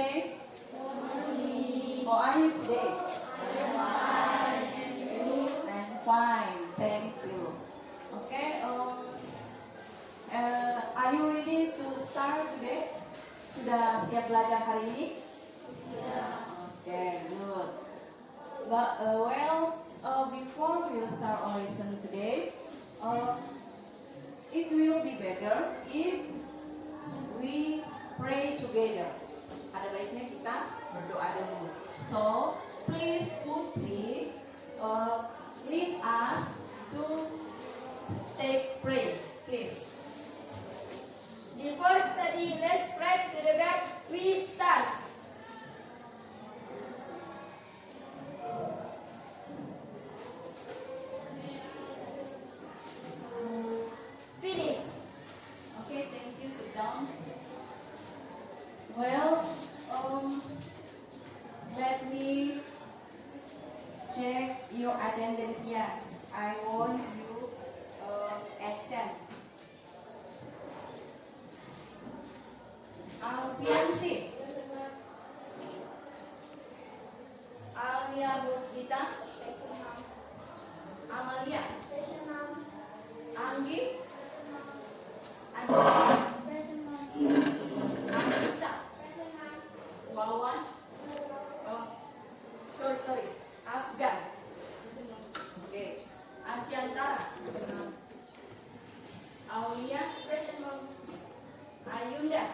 morning. How are you today? I'm fine, thank you. Okay, are you ready to start today? Sudah siap belajar hari ini? Okay, good. But before we start our lesson today, it will be better if we pray together. Ada baiknya kita berdoa dulu. So please Putri lead us to take pray, please. Before study, let's pray to the God. We start. Finish. Okay, thank you. Sit down. Well, let me check your attendance here. I want you absent. Alfiansi, Alia Bukita, Amalia, Anggi, Anissa, Wawan, sorry, Afgan, okay, Asyantara, Aulia, Ayunda,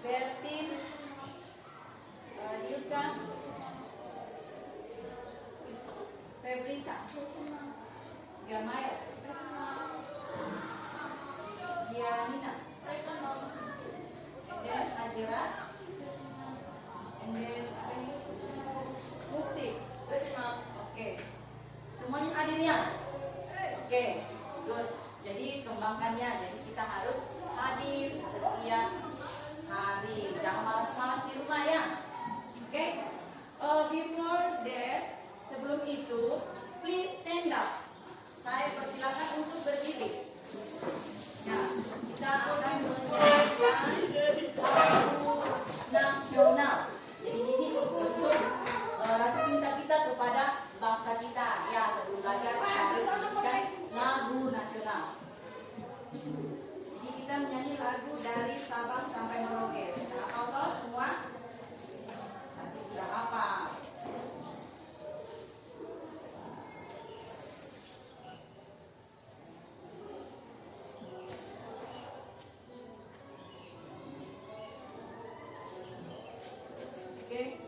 Bertin, Dilka, Febrisa, Gamael, Dianina, and then Ajira, and then Mukti. Oke, semuanya hadir ya? Oke, good. Jadi kembangkannya, jadi kita harus hadir setiap hari, jangan malas-malas di rumah ya. Oke, before that, sebelum itu, please stand up. Saya persilakan untuk berdiri. Nah, kita akan menyanyikan lagu nasional. Jadi ini bentuk rasa cinta kita kepada bangsa kita. Ya, sebelum belajar kita harus menyanyikan lagu nasional. Jadi kita menyanyi lagu dari Sabang sampai Merauke. Sudah hafal toh semua? Nanti sudah hafal. Oke.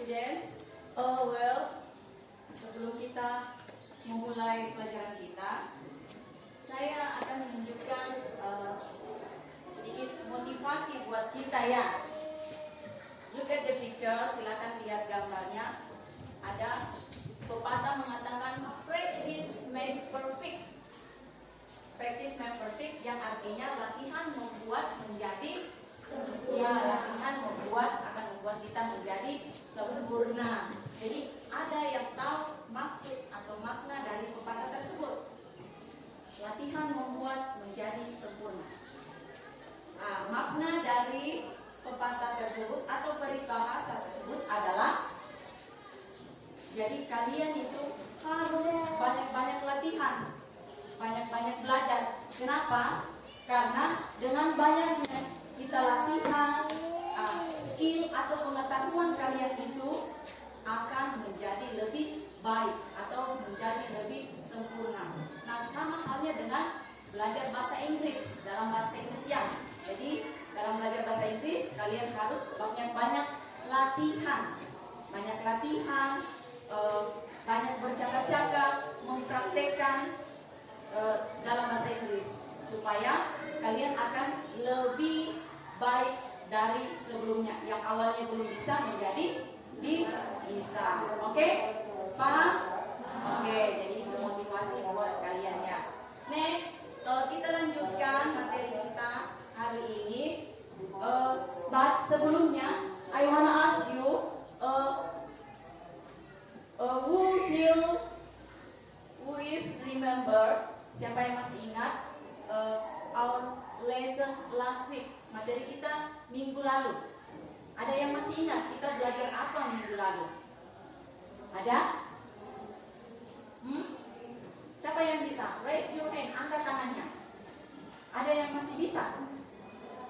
Students, sebelum kita memulai pelajaran kita, saya akan menunjukkan sedikit motivasi buat kita ya. Look at the picture, silakan lihat gambarnya. Ada pepatah mengatakan artinya latihan membuat menjadi latihan akan membuat kita menjadi sempurna. Jadi ada yang tahu maksud atau makna dari pepatah tersebut. Latihan membuat menjadi sempurna. Makna dari pepatah tersebut atau peribahasa tersebut adalah, jadi kalian itu harus banyak-banyak latihan, banyak-banyak belajar. Kenapa? Karena dengan banyaknya kita latihan, skill atau pengetahuan kalian itu akan menjadi lebih baik atau menjadi lebih sempurna. Nah, sama halnya dengan belajar bahasa Inggris dalam bahasa Inggris ya. Jadi dalam belajar bahasa Inggris kalian harus banyak-banyak latihan, banyak bercakap-cakap, mempraktekkan dalam bahasa Inggris supaya kalian akan lebih baik dari sebelumnya. Yang awalnya belum bisa menjadi bisa. Oke? Paham? Oke, jadi itu motivasi buat kalian ya. Next, kita lanjutkan materi kita hari ini. But sebelumnya, I wanna ask you, who is remember? Siapa yang masih ingat our lesson last week? Materi kita minggu lalu. Ada yang masih ingat kita belajar apa minggu lalu? Ada? Siapa yang bisa? Raise your hand, angkat tangannya. Ada yang masih bisa?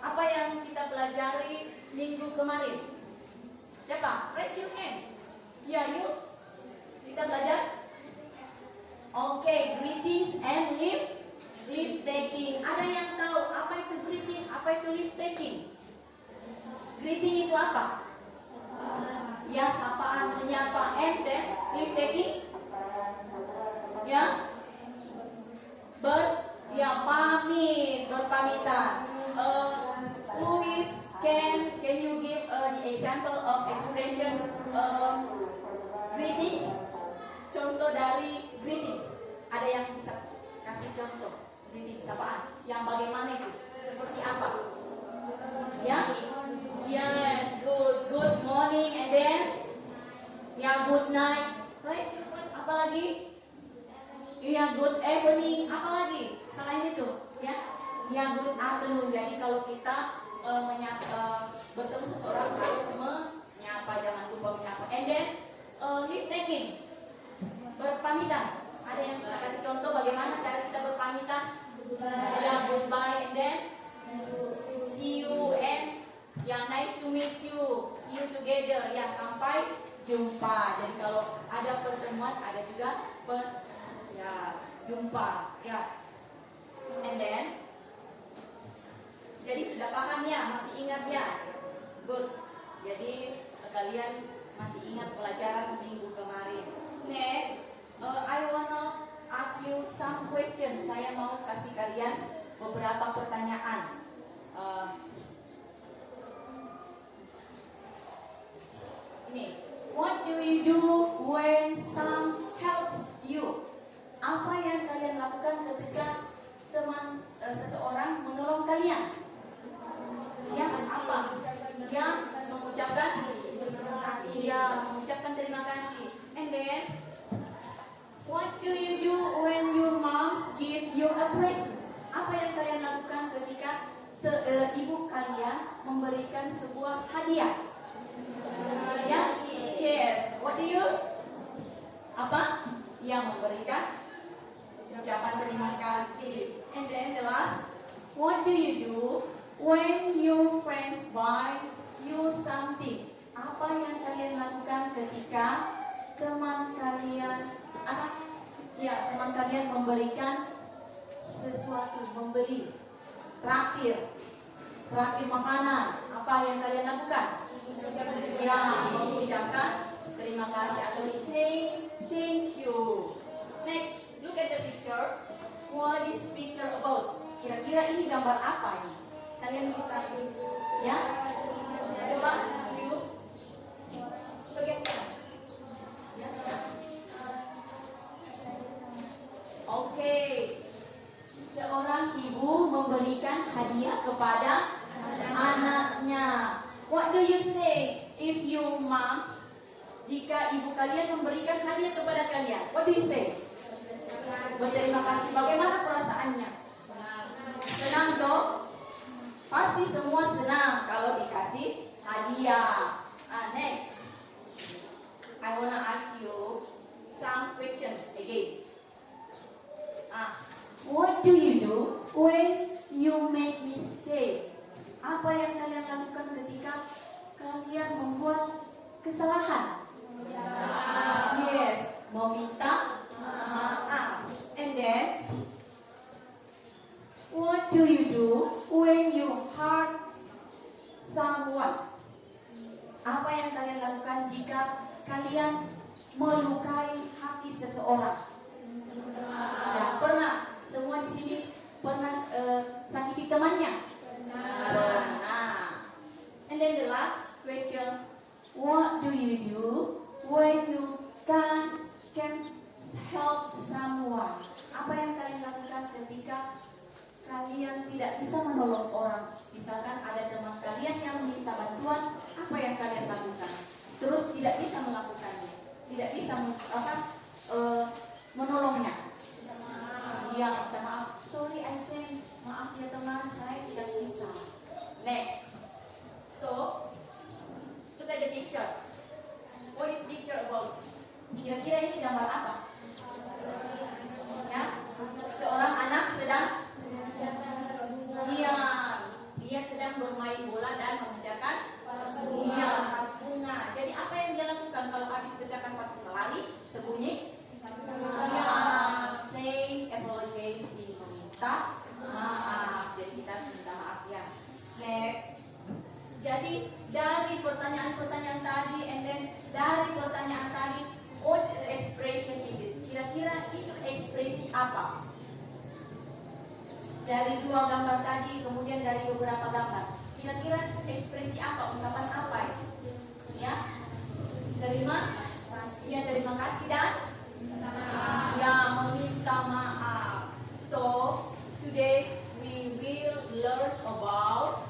Apa yang kita pelajari minggu kemarin? Siapa? Raise your hand. Ya, you. Kita belajar? Oke, greetings and leave taking. Ada yang tahu apa itu greeting, apa itu leave taking? Greeting itu apa? Ya, sapaan, menyapa. And then leave taking? Ya, pamit, berpamitan. Louis, can you give the example of expression greetings? Contoh dari greetings. Ada yang bisa kasih contoh greetings apaan? Yang bagaimana itu? Seperti apa? Ya? Yes, good morning, and then ya, good night. Raise your voice. Apa lagi? Ya, good evening. Apa lagi? Selain itu, ya, good afternoon. Jadi kalau kita bertemu seseorang harus menyapa, jangan lupa menyapa. And then leave taking, berpamitan. Ada yang bisa kasih contoh bagaimana cara kita berpamitan? Ya, goodbye, and then see you, and ya, nice to meet you, see you together. Ya, sampai jumpa. Jadi kalau ada pertemuan, ada juga jumpa. Ya. And then, jadi sudah paham ya, masih ingat ya? Good. Jadi kalian masih ingat pelajaran minggu kemarin. Next, I wanna ask you some questions. Saya mau kasih kalian beberapa pertanyaan. Ini, what do you do when some helps you? Apa yang kalian lakukan ketika seseorang menolong kalian? Ya, apa? Yang mengucapkan terima kasih. And then, what do you do when your mom give you a present? Apa yang kalian lakukan ketika ibu kalian memberikan sebuah hadiah? Ya, yes. What do you? Apa? Yang memberikan ucapan terima kasih. And then the last, what do you do when your friends buy you something? Apa yang kalian lakukan ketika teman kalian memberikan sesuatu, membeli, traktir makanan? Apa yang kalian lakukan? Ya, mengucapkan terima kasih atau say thank you. Next, look at the picture. What is picture about? Kira-kira ini gambar apa ini? Kalian bisa ya? Coba you pergeser. Ya. Oke. Seorang ibu memberikan hadiah kepada anaknya. What do you say if you mom, jika ibu kalian memberikan hadiah kepada kalian? What do you say? Berterima kasih. Bagaimana perasaannya? Senang toh? Pasti semua senang kalau dikasih hadiah. Next, I wanna ask you some question again. What do you do when you make mistake? Apa yang kalian lakukan ketika kalian membuat kesalahan? Yes, meminta maaf. And then, what do you do when you hurt someone? Apa yang kalian lakukan jika kalian melukai hati seseorang? Ya, pernah? Semua di sini pernah sakiti temannya? Pernah. And then the last question, what do you do when you can help someone? Apa yang kalian lakukan ketika kalian tidak bisa menolong orang? Misalkan ada teman kalian yang minta bantuan, apa yang kalian lakukan? Terus tidak bisa melakukannya, tidak bisa menolongnya. Iya, minta maaf. Sorry, I think, maaf ya teman, saya tidak bisa. Next. So, look at the picture. What is picture about? Kira-kira ini gambar apa? Ya, seorang anak sedang, iya, dia sedang bermain bola dan memecahkan, iya, pas bunga. Jadi apa yang dia lakukan kalau habis pecahkan pas bunga? Lari, sembunyi, iya, say, apologize, meminta maaf. Jadi kita harus minta maaf ya. Next. Jadi dari pertanyaan-pertanyaan tadi, and then dari pertanyaan tadi, what expression is it? Kira-kira itu ekspresi apa? Dari dua gambar tadi, kemudian dari beberapa gambar, kira-kira ekspresi apa? Ungkapan apa itu? Ya, terima kasih dan ya, meminta maaf. So today we will learn about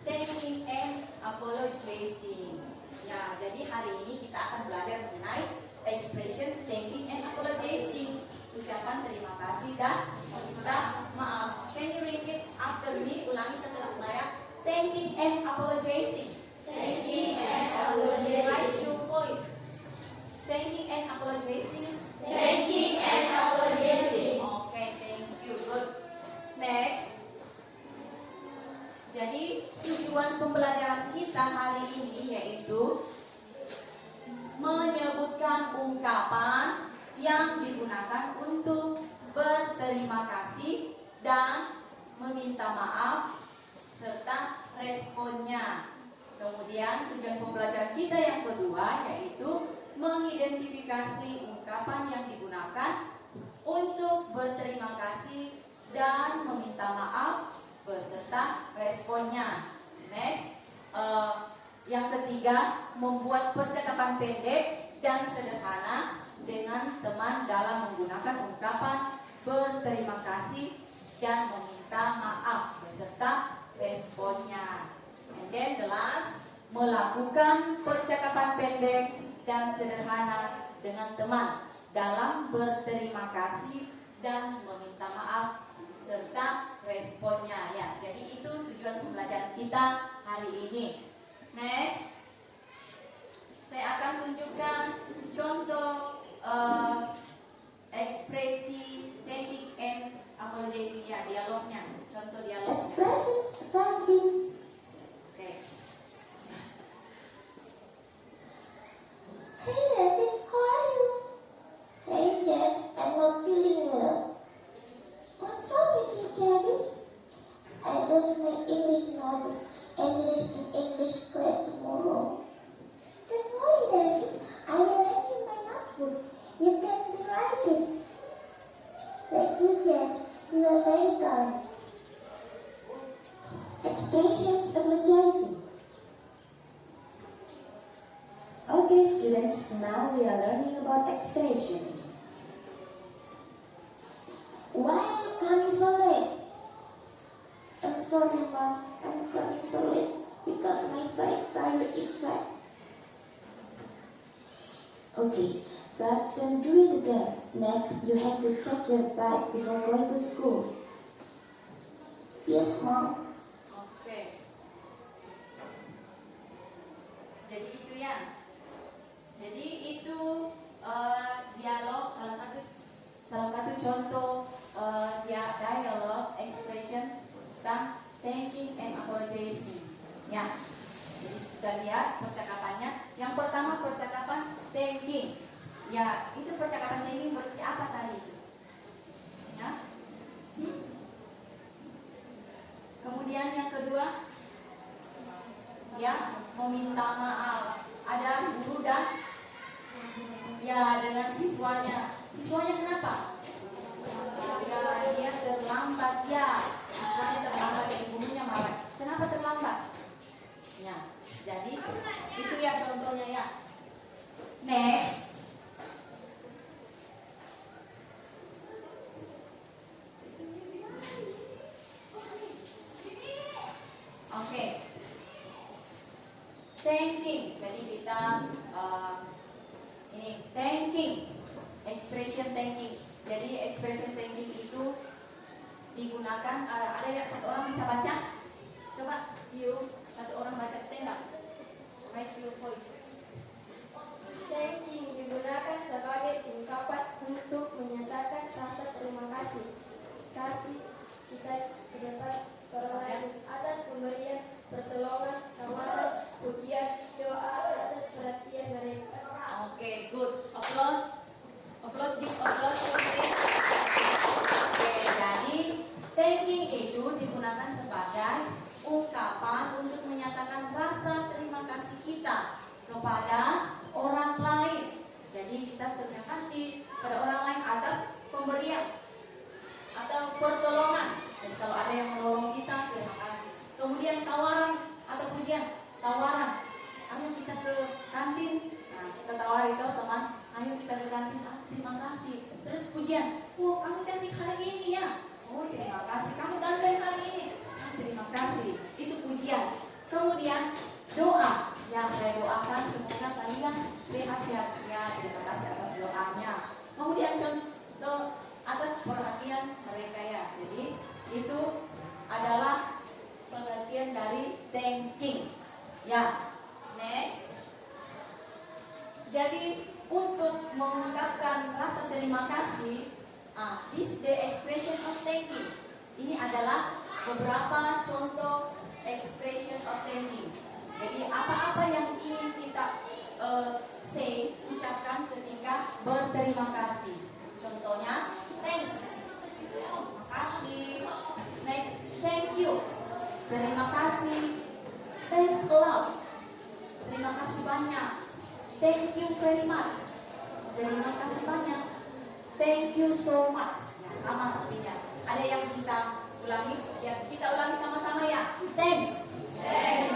thanking and apologizing. Ya, jadi hari ini kita akan belajar mengenai expression thanking and apologizing. Ucapan terima kasih dan meminta maaf. Can you repeat after me? Ulangi setelah saya. Thanking and apologizing. Thanking and apologizing. Raise your voice. Thanking and apologizing. Thanking and apologizing. Okay, thank you. Good. Next. Jadi tujuan pembelajaran kita hari ini yaitu menyebutkan ungkapan yang digunakan untuk berterima kasih dan meminta maaf serta responnya. Kemudian tujuan pembelajaran kita yang kedua yaitu mengidentifikasi ungkapan yang digunakan untuk berterima kasih dan meminta maaf beserta responnya. Next, yang ketiga, membuat percakapan pendek dan sederhana dengan teman dalam menggunakan ungkapan berterima kasih dan meminta maaf beserta responnya. And then the last, melakukan percakapan pendek dan sederhana dengan teman dalam berterima kasih dan meminta maaf serta responnya ya. Jadi itu tujuan pembelajaran kita hari ini. Next, saya akan tunjukkan contoh ekspresi thanking and apologizing ya, dialognya. Contoh dialog. Expressions thanking. Oke. Hey David, how are you? Hey Jeff, I'm not feeling well. What's wrong with you, David? I lost my English novel, English in English class tomorrow. Don't worry, David. I will lend you my notebook. You can rewrite it. Thank you, Jeff. You are very kind. Expressions apologizing. Okay, students, now we are learning about expressions. Why are you coming so late? I'm sorry, Mom. I'm coming so late because my bike tire is flat. Okay, but don't do it again. Next, you have to check your bike before going to school. Yes, Mom. Oke. Jadi itu ya. Jadi itu dialog salah satu contoh dialog expression tentang thanking and apologizing. Ya. Jadi sudah lihat percakapannya. Yang pertama percakapan thanking. Ya, itu percakapan thanking bersih apa tadi? Ya. Kemudian yang kedua, ya, meminta maaf. Ada guru dan ya dengan siswanya. Siswanya kenapa? Ya, dia terlambat ya. Siswanya terlambat, jadi gurunya marah. Kenapa terlambat? Ya, jadi itu ya contohnya ya. Next. Oke. Thanking. Jadi kita ini thanking, expression thanking. Jadi expression thanking itu digunakan. Ada yang satu orang bisa baca? Coba, satu orang baca, stand up, raise your voice. Thanking digunakan sebagai ungkapan untuk menyatakan rasa terima kasih kita kepada orang lain atas pemberian pertolongan, tawaran, pujian, doa atas perhatian mereka. Oke, good. Applause. Big applause. Oke, jadi thanking itu digunakan sebagai ungkapan untuk menyatakan rasa terima kasih kita kepada orang lain. Jadi kita terima kasih pada orang lain atas pemberian atau pertolongan. Jadi kalau ada yang menolong kita, terima kasih. Kemudian tawaran atau pujian, tawaran. Ayo kita ke kantin. Nah, kita tawari itu teman, ayo kita ke kantin. Terima kasih. Terus pujian, kamu cantik hari ini ya. Oh, terima kasih. Kamu ganteng hari ini. Terima kasih. Itu pujian. Kemudian doa. Ya, saya doakan semoga kalian sehat-sehat. Ya, terima kasih atas doanya. Kemudian contoh atas perhatian mereka ya. Jadi itu adalah pengertian dari thanking. Ya, next. Jadi untuk mengungkapkan rasa terima kasih, this the expression of thanking. Ini adalah beberapa contoh expression of thanking. Jadi apa-apa yang ingin kita ucapkan ketika berterima kasih. Contohnya, thanks. Terima kasih. Next, thank you. Terima kasih. Thanks a lot. Terima kasih banyak. Thank you very much. Terima kasih banyak. Thank you so much. Ya, sama artinya. Ada yang bisa ulangi? Ya, kita ulangi sama-sama ya. Thanks. Thanks.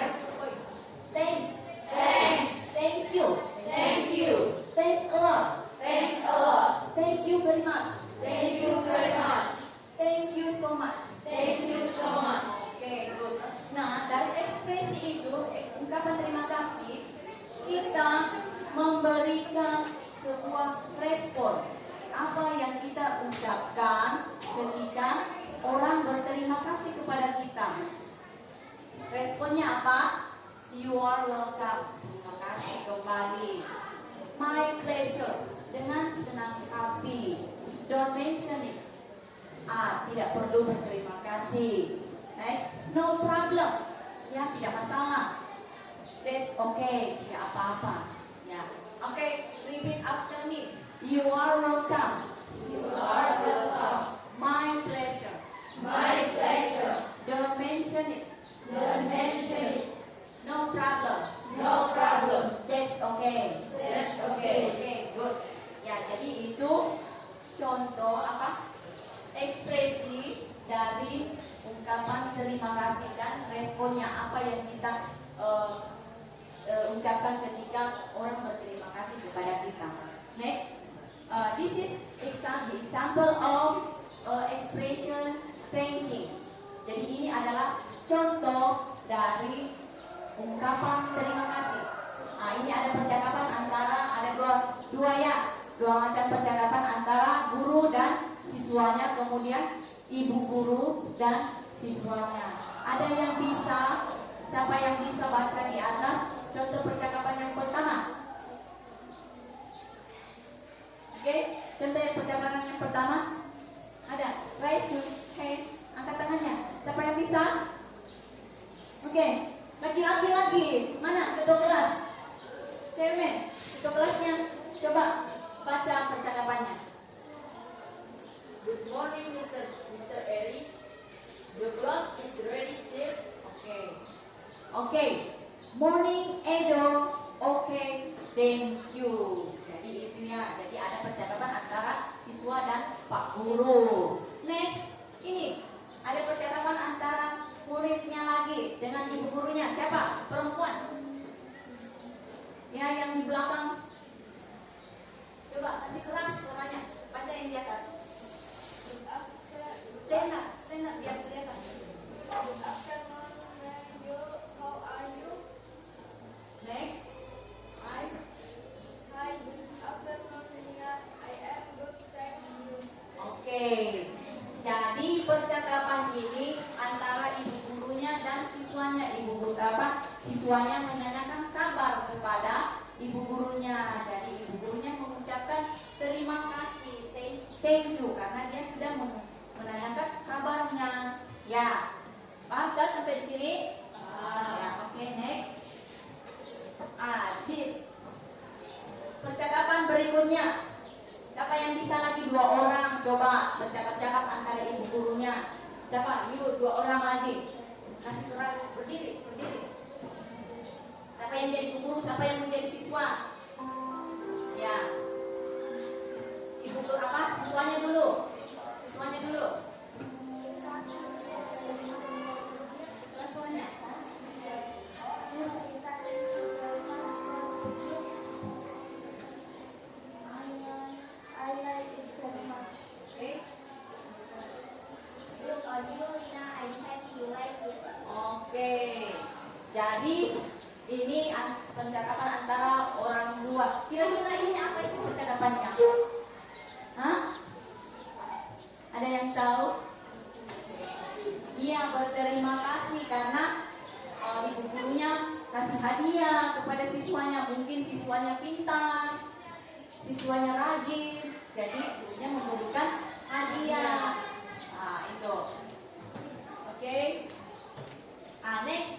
Thanks. Thanks. Thank you. Thank you. Thanks a lot. Thanks a lot. Thank you very much. Thank you very much. Thank you so much. Thank you so much. Oke, good. Nah, dari ekspresi itu, ungkapan terima kasih, kita memberikan sebuah respon. Apa yang kita ucapkan ketika orang berterima kasih kepada kita? Responnya apa? You are welcome. Terima kasih kembali. My pleasure. Dengan senang hati. Don't mention it. Tidak perlu berterima kasih. Next. No problem. Ya, tidak masalah. That's okay. Tidak apa-apa. Ya. Okay, repeat after me. You are welcome. You are welcome. My pleasure. My pleasure. Don't mention it. Don't mention it. No problem. No problem. That's okay. That's okay. Okay, good. Ya, jadi itu contoh apa? Ekspresi dari ungkapan terima kasih dan responnya apa yang kita ucapkan ketika orang berterima kasih kepada kita. Next, this is the example of expression thanking. Jadi ini adalah contoh dari ungkapan terima kasih. Nah, ini ada percakapan antara ada dua macam percakapan antara guru dan siswanya, kemudian ibu guru dan siswanya. Ada yang bisa, siapa yang bisa baca di atas contoh percakapan yang pertama? Oke, contoh percakapan yang pertama ada. Raise your hand, angkat tangannya. Siapa yang bisa? Oke, laki-laki lagi. Mana ketua kelas? Chairman, ketua kelasnya. Coba baca percakapannya. Good morning, Mr. Eric. The class is ready, sir. Oke. Morning, Edo. Oke, thank you. Jadi itu ya. Jadi ada percakapan antara siswa dan Pak Guru. Next, ini ada percakapan antara muridnya lagi dengan ibu gurunya. Siapa? Perempuan. Ya, yang di belakang. Coba kasih keras suaranya. Baca yang di atas. Stand up biar kelihatan. Good afternoon, Ma'am. How are you? Next. Hi, good afternoon, Nia. I am good, thanks you. Oke. Jadi percakapan ini antara ibu gurunya dan siswanya. Siswanya menanyakan kabar kepada ibu gurunya. Jadi ibu gurunya mengucapkan terima kasih, say thank you karena dia sudah menanyakan kabarnya. Ya. Paham kan sampai di sini? Ya, oke, next. This. Percakapan berikutnya. Siapa yang bisa lagi? 2 orang. Coba bercakap-cakap antara ibu gurunya. Siapa? Yuk, 2 orang lagi. Kasih keras. Berdiri. Siapa yang jadi ibu guru? Siapa yang menjadi siswa? Ya. Ibu guru apa? Siswanya dulu. Siswanya. I like it very much. Okay. Good on you, Lina. I'm happy you like it. Oke. Jadi ini percakapan antara orang tua. Kira-kira ini apa sih percakapannya? Hah? Ada yang tahu? Iya, berterima kasih karena ibu gurunya kasih hadiah kepada siswanya. Mungkin siswanya pintar, siswanya rajin, jadi gurunya memberikan hadiah. Nah, itu. Oke. Next,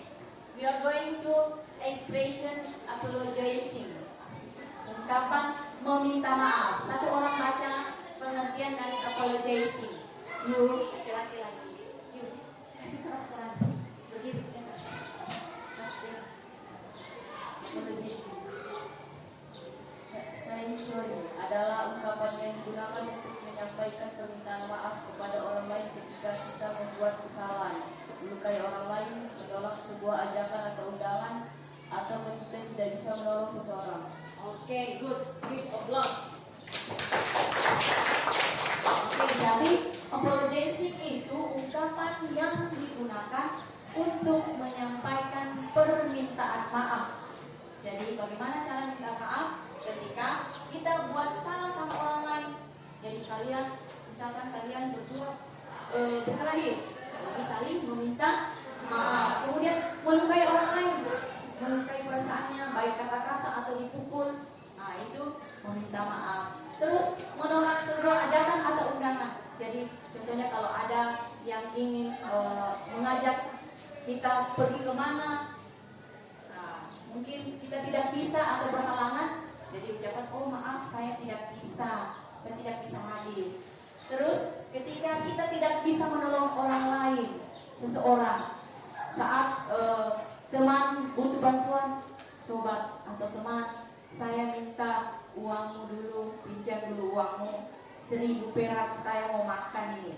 we are going to expression apologizing. Ungkapan meminta maaf. Satu orang baca pengertian dari apologizing. Yuk, laki-laki lagi. Yuk, kasih keras suara. Berdiri sekarang. Apologizing. Saying sorry adalah ungkapan yang digunakan untuk menyampaikan permintaan maaf kepada orang lain ketika kita membuat kesalahan, melukai orang lain, menolak sebuah ajakan atau undangan, atau ketika tidak bisa menolong seseorang. Oke, good. Give applause. Oke, jadi apologizing itu ungkapan yang digunakan untuk menyampaikan permintaan maaf. Jadi bagaimana cara minta maaf ketika kita buat salah sama orang lain? Jadi misalkan kalian berdua berkelahi, jadi saling meminta maaf. Kemudian melukai orang lain, melukai perasaannya, baik kata-kata atau dipukul. Nah, itu meminta maaf. Terus menolak sebuah ajakan atau undangan. Jadi contohnya kalau ada yang ingin mengajak kita pergi kemana, mungkin kita tidak bisa atau berhalangan, jadi ucapan oh maaf saya tidak bisa hadir. Terus ketika kita tidak bisa menolong orang lain, seseorang saat teman butuh bantuan, sobat atau teman, saya minta uangmu dulu, pinjam dulu uangmu 1.000 perak, saya mau makan ini.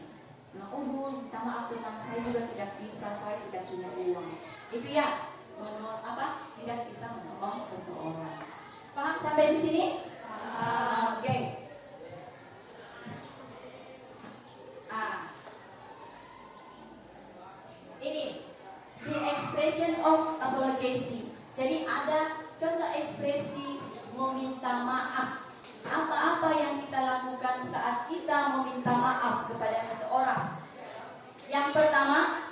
Nah, minta maaf teman, saya juga tidak bisa, saya tidak punya uang. Itu ya, tidak bisa menolong seseorang. Paham sampai di sini? Oke. apology. Jadi ada contoh ekspresi meminta maaf. Apa-apa yang kita lakukan saat kita meminta maaf kepada seseorang. Yang pertama,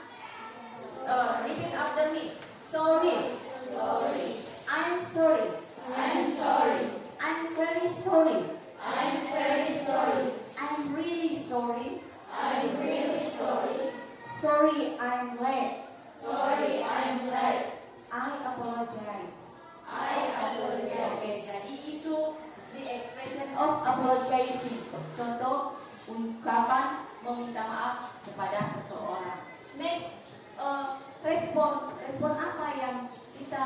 repeat after me. Sorry. Sorry. I'm sorry. I'm sorry. I'm very sorry. I'm very sorry. I'm really sorry. I'm really sorry. Sorry, I'm late. Sorry, I'm late. I apologize. I apologize. Oke, jadi itu the expression of apologizing. Contoh ungkapan meminta maaf kepada seseorang. Next, respon apa yang kita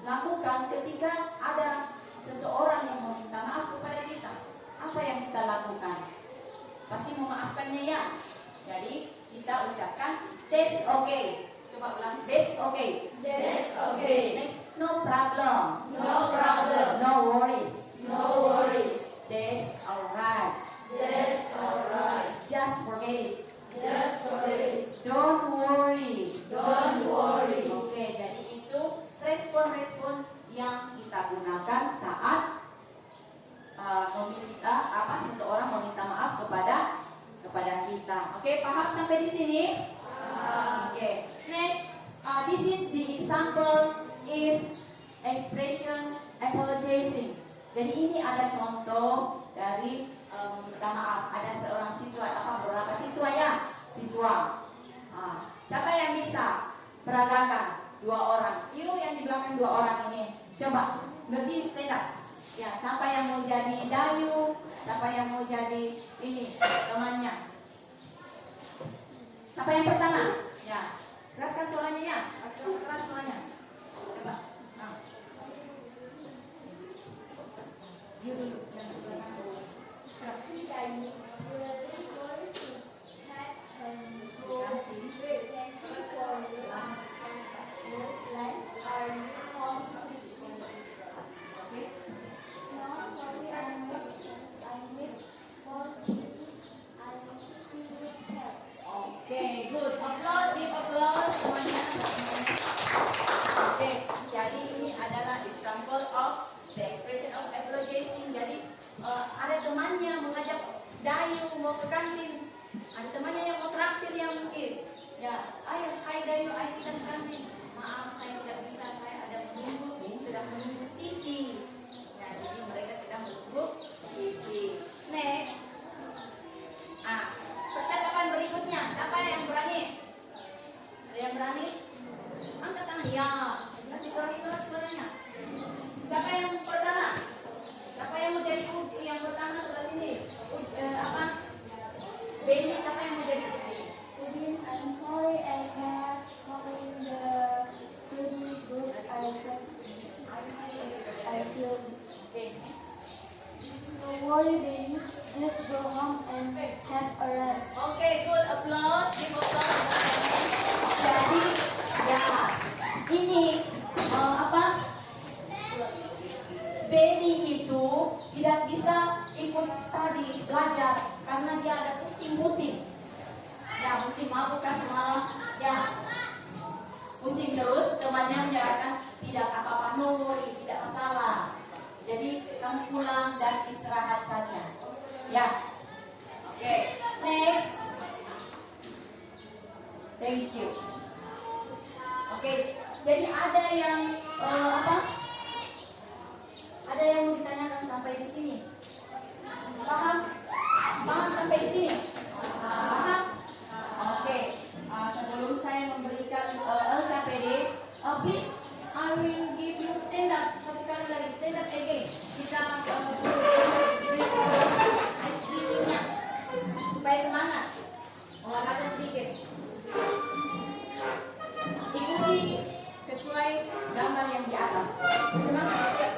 lakukan ketika ada seseorang yang meminta maaf kepada kita? Apa yang kita lakukan? Pasti memaafkannya ya. Jadi kita ucapkan that's okay. Coba ulang, that's okay. That's okay. Next, no problem. No problem. No worries. No worries. That's alright. That's alright. Just forget it. Just forget it. Don't worry. Don't worry. Oke, jadi itu respon-respon yang kita gunakan saat seseorang meminta maaf kepada kita. Oke, paham sampai di sini? Oke. Next, this is the example is expression apologizing. Jadi ini ada contoh dari meminta maaf. Ada seorang siswa, berapa siswa ya? Siswa. Siapa yang bisa peragakan? 2 orang. You yang di belakang 2 orang ini. Coba, berdiri stand up. Ya, siapa yang mau jadi Dayu? Siapa yang mau jadi ini temannya? Siapa yang pertama? Ya, keraskan suaranya ya. Keras suaranya. Coba. Nah. You dulu. Yang di belakang dulu. Oke, good. Applause, deep applause semuanya. Oke, jadi ini adalah example of the expression of apologizing. Jadi ada temannya mengajak Dayu mau ke kantin. Ada temannya yang mau traktir yang mungkin. Ya, ayo, hai Dayu, ayo kita ke kantin. Maaf, saya tidak bisa. Saya ada sedang menunggu Siti. Ya, jadi mereka sedang menunggu Siti. Next. Percakapan berikutnya, siapa yang berani? Ada yang berani? Angkat tangan. Ya, kasih keras-keras suaranya. Siapa yang pertama? Siapa yang mau jadi yang pertama sebelah sini? Benny, siapa yang mau jadi Udin, I'm sorry I cannot come in the study group. I feel. Don't worry, baby. Just go home and have a rest. Oke, good. Applause. Give applause. Jadi, ya, ini Benny itu tidak bisa ikut study, belajar karena dia ada pusing-pusing. Ya, mungkin mabuk semalam. Ya, pusing terus. Temannya menyerahkan tidak apa-apa, no worry, tidak masalah. Jadi kamu pulang dan istirahat saja. Ya, oke. Next. Thank you. Oke, jadi ada yang Ada yang mau ditanyakan sampai di sini? Paham? Paham sampai di sini? Paham? Oke. Sebelum saya memberikan LKPD, please I will give you stand up. Satu kali lagi stand up again. Kita readingnya supaya semangat. Olahraga sedikit. Ikuti sesuai gambar yang di atas. Semangat.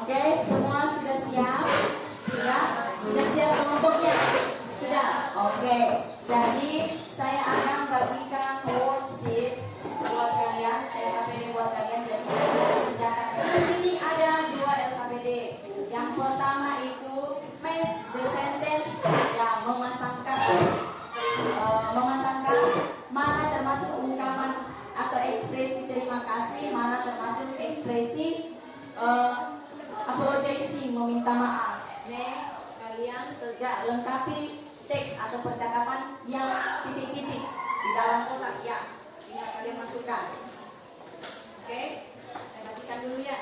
Oke, semua sudah siap? Sudah? Sudah siap kelompoknya? Sudah? Oke. Jadi saya akan bagikan worksheet buat kalian, LKPD buat kalian. Jadi kalian kerjakan. Ini ada 2 LKPD. Yang pertama itu match the sentence, yang memasangkan mana termasuk ungkapan atau ekspresi terima kasih, mana termasuk ekspresi apologizing, meminta maaf. Next, kalian kerja lengkapi teks atau percakapan yang titik-titik di dalam kotak ya. Tinggal kalian masukkan. Oke, saya bagikan dulu ya.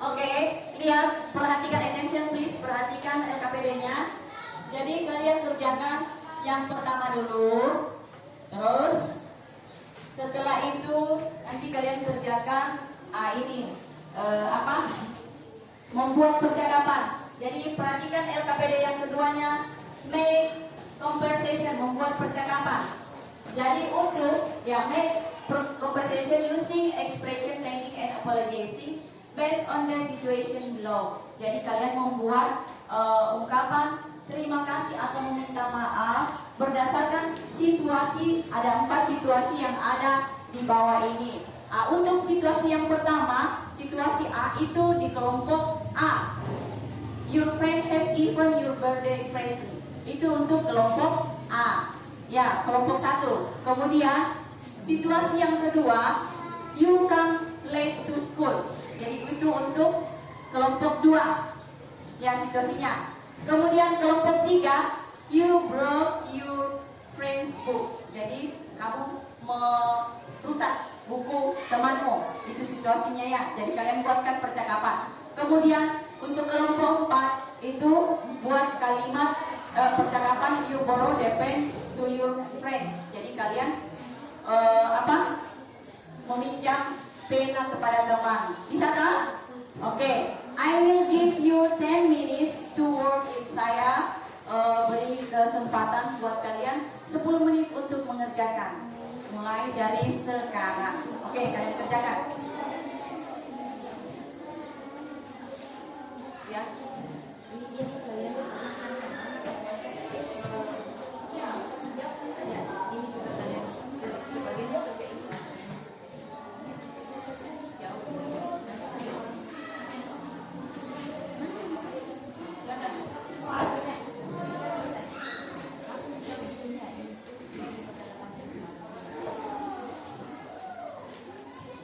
Oke, lihat, perhatikan, attention please, perhatikan LKPD-nya. Jadi kalian kerjakan yang pertama dulu. Terus setelah itu nanti kalian kerjakan membuat percakapan. Jadi perhatikan LKPD yang keduanya, make conversation, membuat percakapan. Jadi untuk make conversation using expression, thanking and apologizing based on the situation below. Jadi kalian membuat ungkapan terima kasih atau meminta maaf berdasarkan situasi. Ada 4 situasi yang ada di bawah ini. Untuk situasi yang pertama, situasi A itu di kelompok A. Your friend has given your birthday present. Itu untuk kelompok A. Ya, kelompok 1. Kemudian situasi yang kedua, you come late to school. Jadi itu untuk kelompok 2. Ya, situasinya. Kemudian kelompok 3, you broke your friend's book. Jadi kamu merusak buku temanmu. Itu situasinya ya. Jadi kalian buatkan percakapan. Kemudian untuk kelompok 4 itu buat kalimat percakapan, you borrow the pen to your friends. Jadi kalian meminjam pena kepada teman. Bisa tak? Oke. I will give you 10 minutes to work it. Saya beri kesempatan buat kalian 10 menit untuk mengerjakan. Mulai dari sekarang. Oke, kalian kerjakan. Ya. Ini kalian ya, saja. Ini juga kalian sebagian kerja ini. Ya,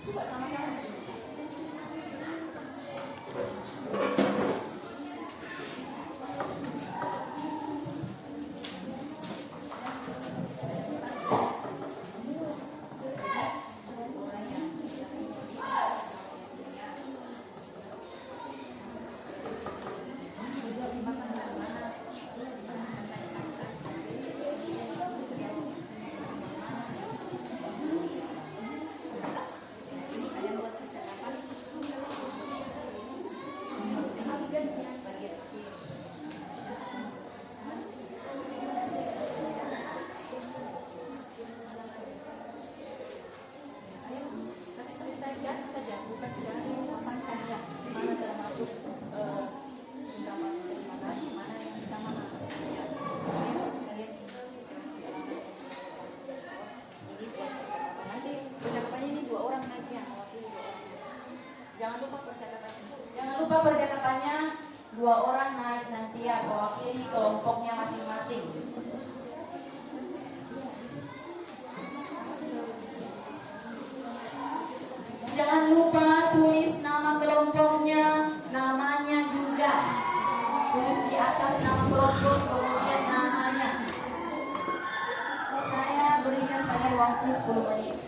coba sama-sama. Ini kalian buat Jangan lupa percakapannya, 2 orang naik nanti ya mewakili kelompoknya masing-masing. Jangan lupa tulis nama kelompoknya, namanya juga. Tulis di atas nama kelompok, kemudian namanya. Saya berikan kalian waktu 10 menit.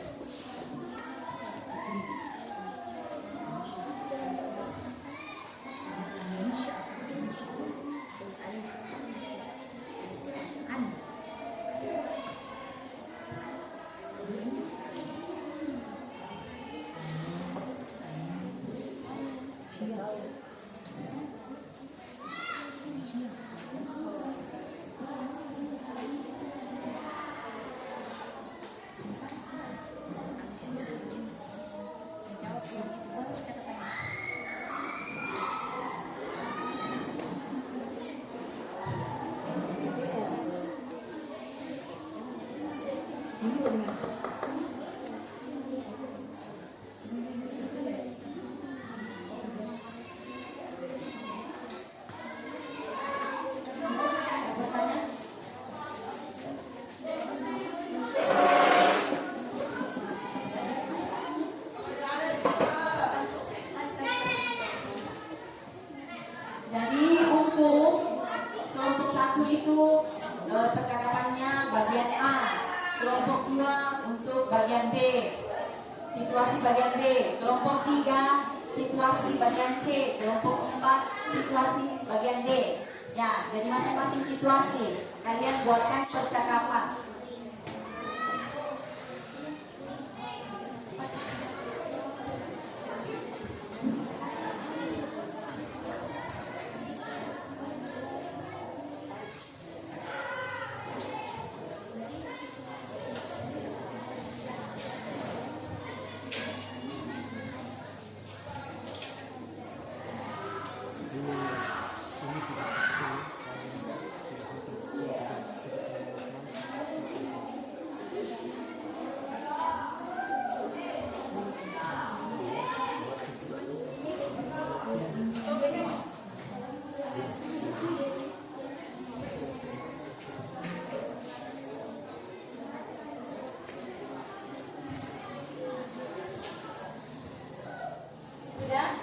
Jadi untuk kelompok 1 itu percakapannya bagian A, kelompok 2 untuk bagian B, situasi bagian B, kelompok 3 situasi bagian C, kelompok 4 situasi bagian D. Ya, jadi masing-masing situasi kalian buatkan percakapan. Sudah?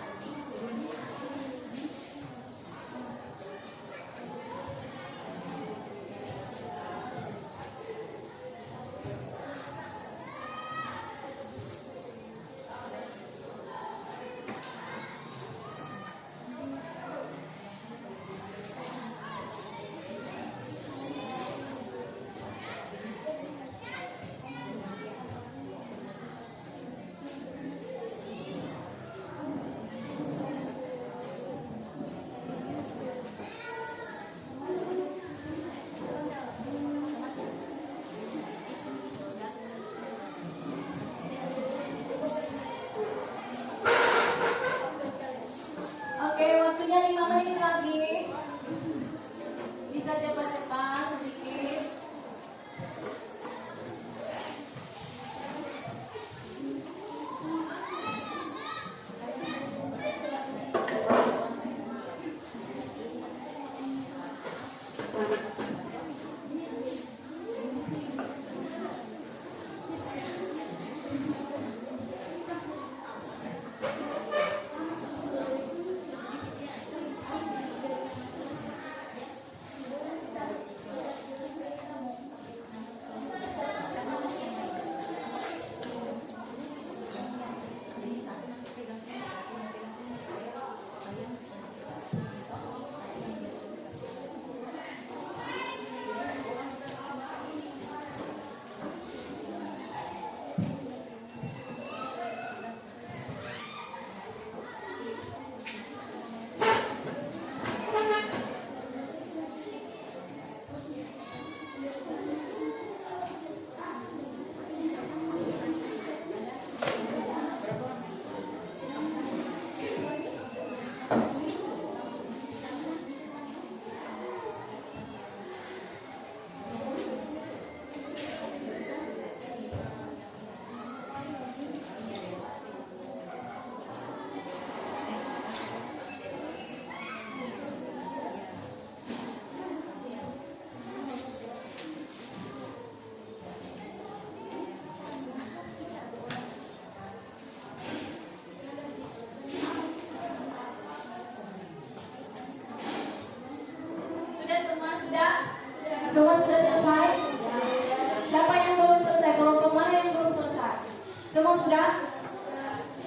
Semua sudah?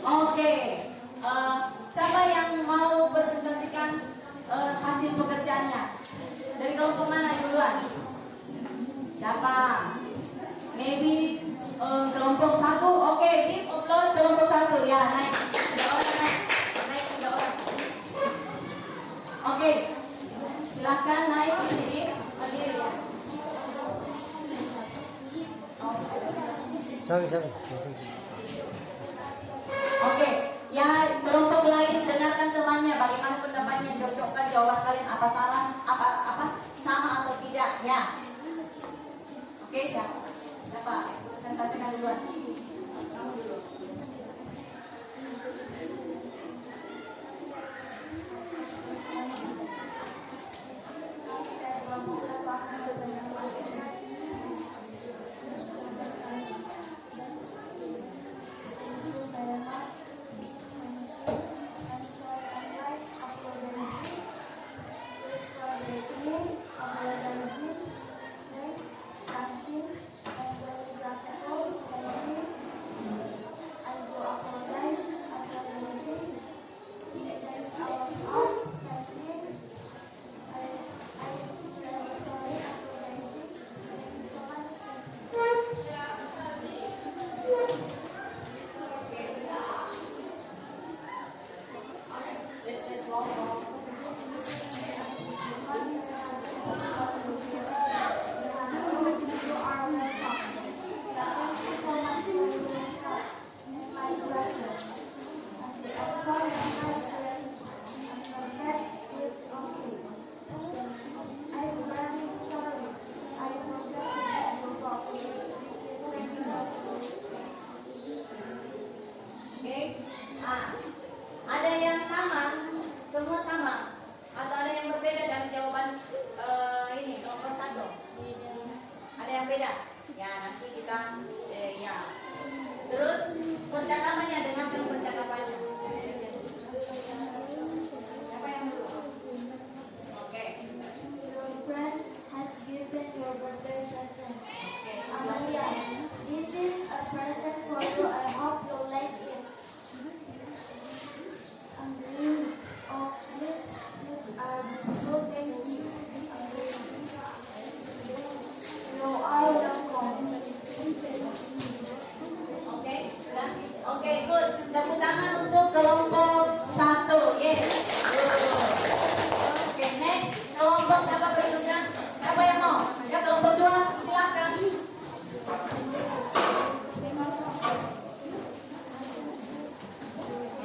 Oke. Siapa yang mau presentasikan hasil pekerjaannya? Dari kelompok mana duluan? Siapa? Maybe kelompok 1. Oke, give applause kelompok 1. Ya, naik. 3 orang naik. Naik 3 orang. Oke. Silahkan naik di sini. Berdiri ya. Sorry. Oke, ya kelompok lain dengarkan temannya bagaimana pendapatnya, cocokkan jawaban kalian apa salah, apa sama atau tidak ya. Oke, siapa? Presentasikan duluan. Kamu dulu. Ada yang sama, semua sama, atau ada yang berbeda dari jawaban ini kelompok 1? Ada yang beda? Ya nanti kita ya. Terus percakapannya, dengarkan percakapannya. Siapa yang dulu? Oke. Your friend has given your birthday present. Oke. Amalia, this is a present for you. I hope you like it. Agree. Oh, this is a beautiful. Thank you. You are welcome. Oke, sudah? Oke, good. Tepuk tangan untuk kelompok 1. Yes. Good. Oke, next. Kelompok siapa berikutnya? Siapa yang mau? Ya, kelompok 2, silakan.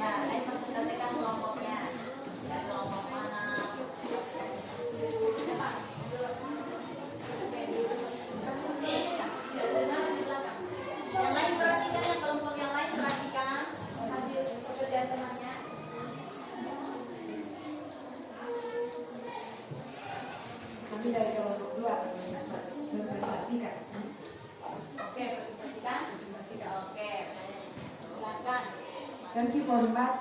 Ya, next presentasikan kelompoknya. Dari kelompok mana? Yang lain perhatikan, yang kelompok yang lain perhatikan hasil pekerjaan temannya. Kami dari kelompok 2 berprestasikan. Oke, presentasikan. Oke, silakan. Thank you very much.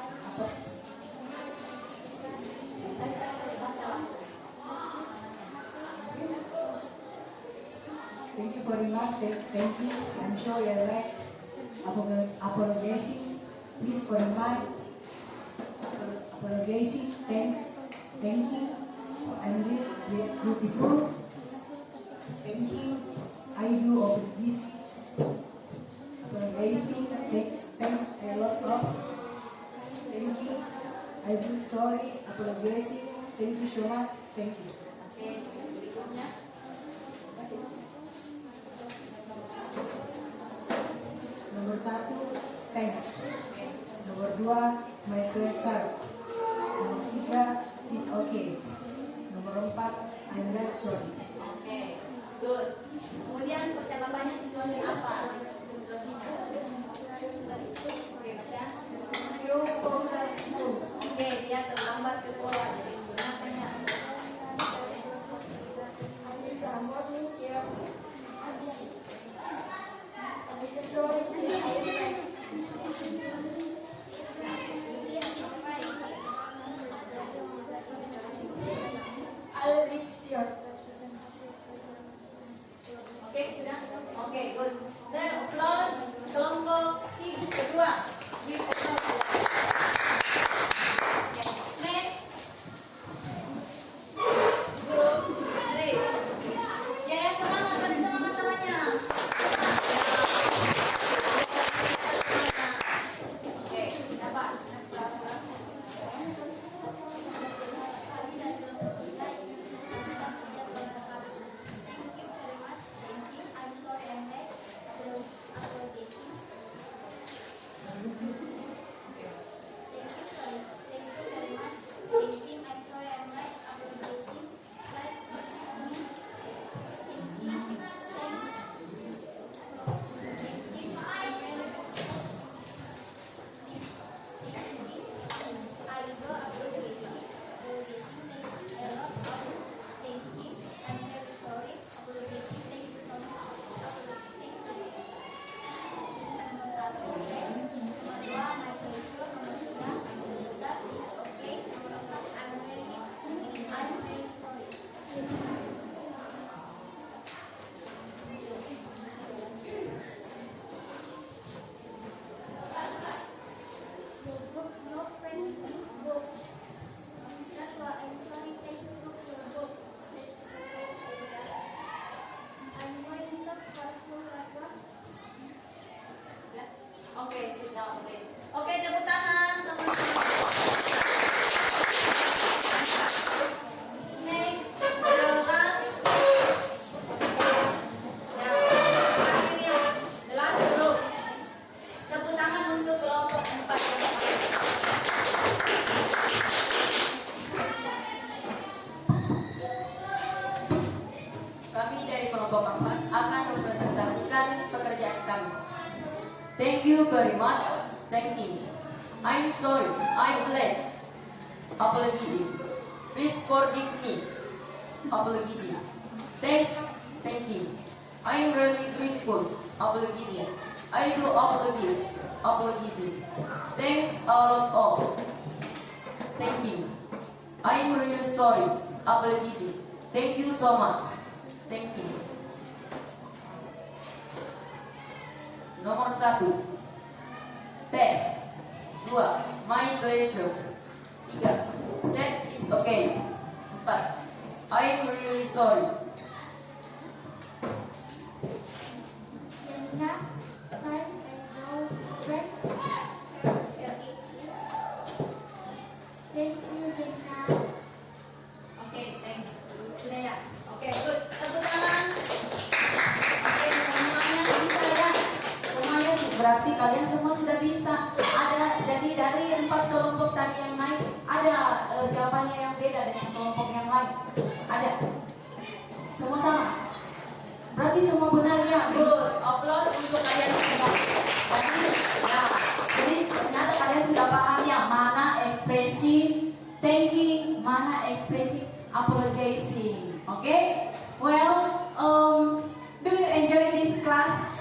Thank you very much. Thank you. I'm sorry I like apologizing. Please for my apologizing. Thanks. Thank you. I'm beautiful. Thank you. I do obligation. Apologizing. Thanks a lot of. Thank you. I do sorry. Apologizing. Thank you so much. Thank you. Oke, berikutnya. Nomor 1, thanks. Nomor 2, my pleasure. Nomor 3, is okay. Nomor 4, I'm not sorry. Oke, good. Kemudian percakapannya situasi apa? Situasinya. Oke, baca. You go back school. Oke, dia terlambat ke sekolah. Jadi gunakannya. It's a morning here. It's a sorry see I like. I'll fix your. Oke, sudah? Oke, good. Then kedua. Give applause. Next. Group 3. Ya, semangat, kasih semangat namanya. Oke, dapat. Oke, sit down, please. Oke, tepuk tangan teman-teman. Next, the last. Ya, terakhir ya, the last group. Tepuk tangan untuk kelompok 4. Kami dari kelompok 4 akan mempresentasikan pekerjaan kami. Thank you very much. Thank you. I'm sorry. I'm late. Apologies. Please forgive me. Apologies. Thanks. Thank you. I'm really grateful. Apologies. I do apologies. Apologies. Thanks a lot of. Thank you. I'm really sorry. Apologies. Thank you so much. Thank you. Nomor 1. Thanks. 2. My pleasure. 3. That is okay. 4. I'm really sorry. Janina, time and now when thank you, Janina. Oke, thank you. Sudah ya? Oke, good. Tepuk tangan. Oke, semuanya bisa ya? Semuanya berarti kalian semua sudah bisa. Jadi dari 4 kelompok tadi yang naik, ada jawabannya yang beda dengan kelompok yang lain. Ada. Semua sama. Berarti semua benar ya? Good. Applause untuk kalian semua. Jadi ternyata kalian sudah paham ya mana ekspresi thanking, mana ekspresi apologizing. Okay? Well, do you enjoy this class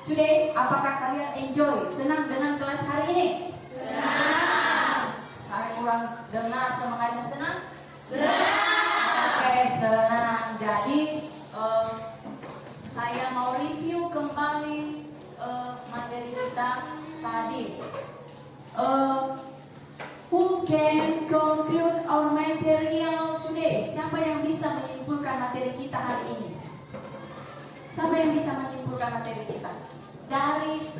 today? Apakah kalian enjoy? Senang dengan kelas hari ini? Senang. Saya kurang dengar semangatnya senang? Senang. Oke, senang. Jadi saya mau review kembali materi kita tadi. Who can conclude our material today? Siapa yang bisa menyimpulkan materi kita hari ini? Siapa yang bisa menyimpulkan materi kita? Dari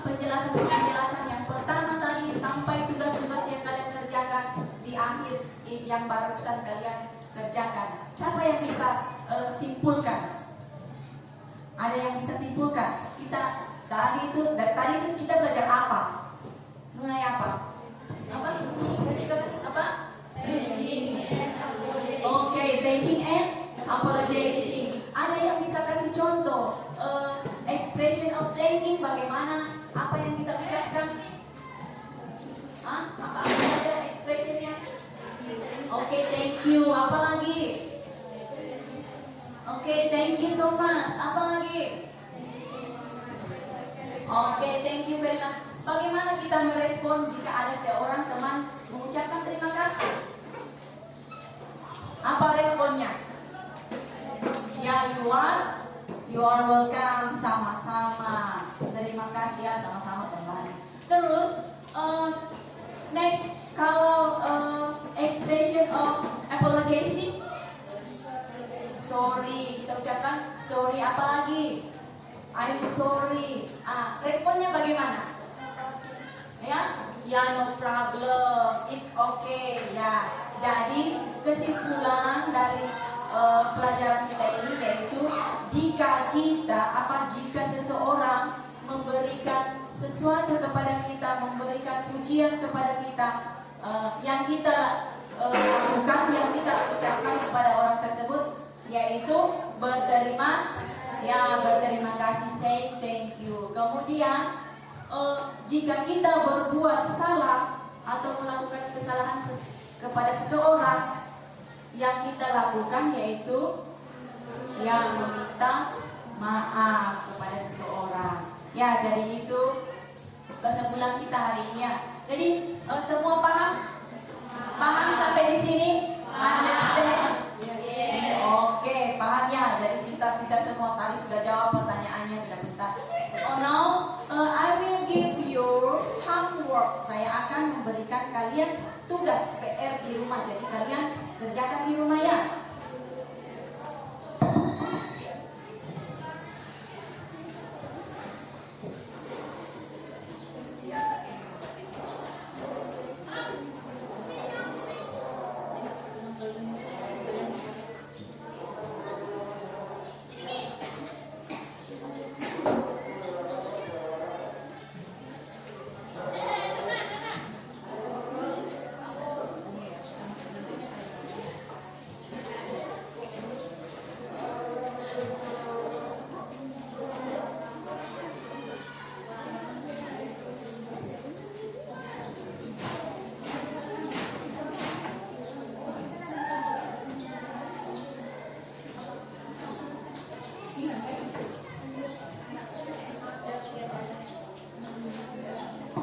penjelasan yang pertama tadi sampai tugas-tugas yang kalian kerjakan di akhir yang barusan kalian kerjakan. Siapa yang bisa simpulkan? Ada yang bisa simpulkan? Dari tadi itu kita belajar apa? Mulai apa? Oke, thanking and apologizing. Ada yang bisa kasih contoh expression of thanking bagaimana? Apa yang kita ucapkan? Apa ada expressionnya? Oke, thank you. Apa lagi? Oke, thank you so much. Apa lagi? Oke, thank you very much. Bagaimana kita merespon jika ada seorang teman mengucapkan terima kasih? Apa responnya? Ya, you You are welcome, sama-sama. Terima kasih ya, sama-sama kembali. Terus next, kalau expression of apologizing, sorry, kita ucapkan sorry. Apa lagi? I'm sorry. Responnya bagaimana? Ya, no problem, it's okay. Ya, jadi kesimpulan dari pelajaran kita ini yaitu jika seseorang memberikan sesuatu kepada kita, memberikan pujian kepada kita, yang kita lakukan, yang kita ucapkan kepada orang tersebut, yaitu berterima kasih, say thank you. Kemudian jika kita berbuat salah atau melakukan kesalahan kepada seseorang, yang kita lakukan yaitu yang meminta maaf kepada seseorang. Ya, jadi itu kesimpulan kita hari ini ya. Jadi semua paham? Paham sampai di sini? Understand? Oke, paham ya. Jadi kita semua tadi sudah jawab pertanyaannya, sudah pintar. Now I will give you homework. Saya akan memberikan kalian tugas PR di rumah. Jadi kalian kerjakan di rumah ya.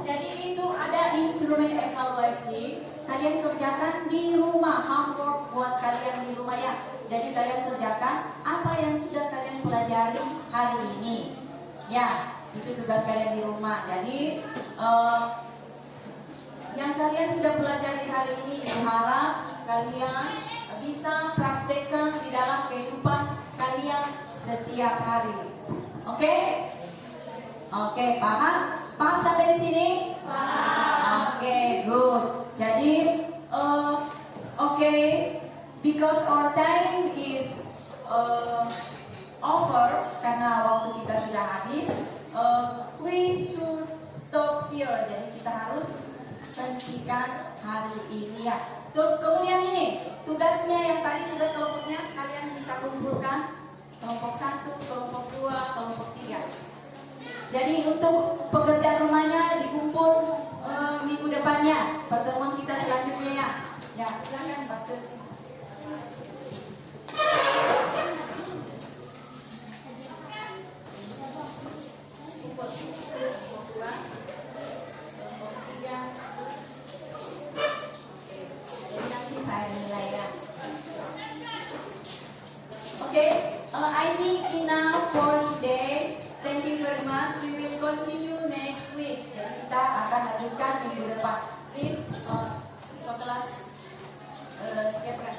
Jadi itu ada instrumen evaluasi. Kalian kerjakan di rumah, homework buat kalian di rumah ya. Jadi kalian kerjakan apa yang sudah kalian pelajari hari ini. Ya, itu tugas kalian di rumah. Jadi yang kalian sudah pelajari hari ini, harap kalian bisa praktekkan di dalam kehidupan kalian setiap hari. Oke? Oke, paham? Paham sampai di sini? Paham. Oke, good. Jadi, oke, because our time is over, karena waktu kita sudah habis, we should stop here. Jadi kita harus hentikan hari ini ya. Kemudian ini tugasnya yang tadi tugas kelompoknya kalian bisa kumpulkan kelompok 1, kelompok 2, kelompok 3. Jadi untuk pekerjaan rumahnya dikumpul minggu depannya, pertemuan kita selanjutnya ya. Ya, silakan Pak Gus. Kelompok 2, kelompok 3. Jadi nanti saya nilai ya. Oke, I think enough for today. Thank you very much. We will continue next week. Jadi kita akan lanjutkan minggu depan. Please, ke kelas siap kan?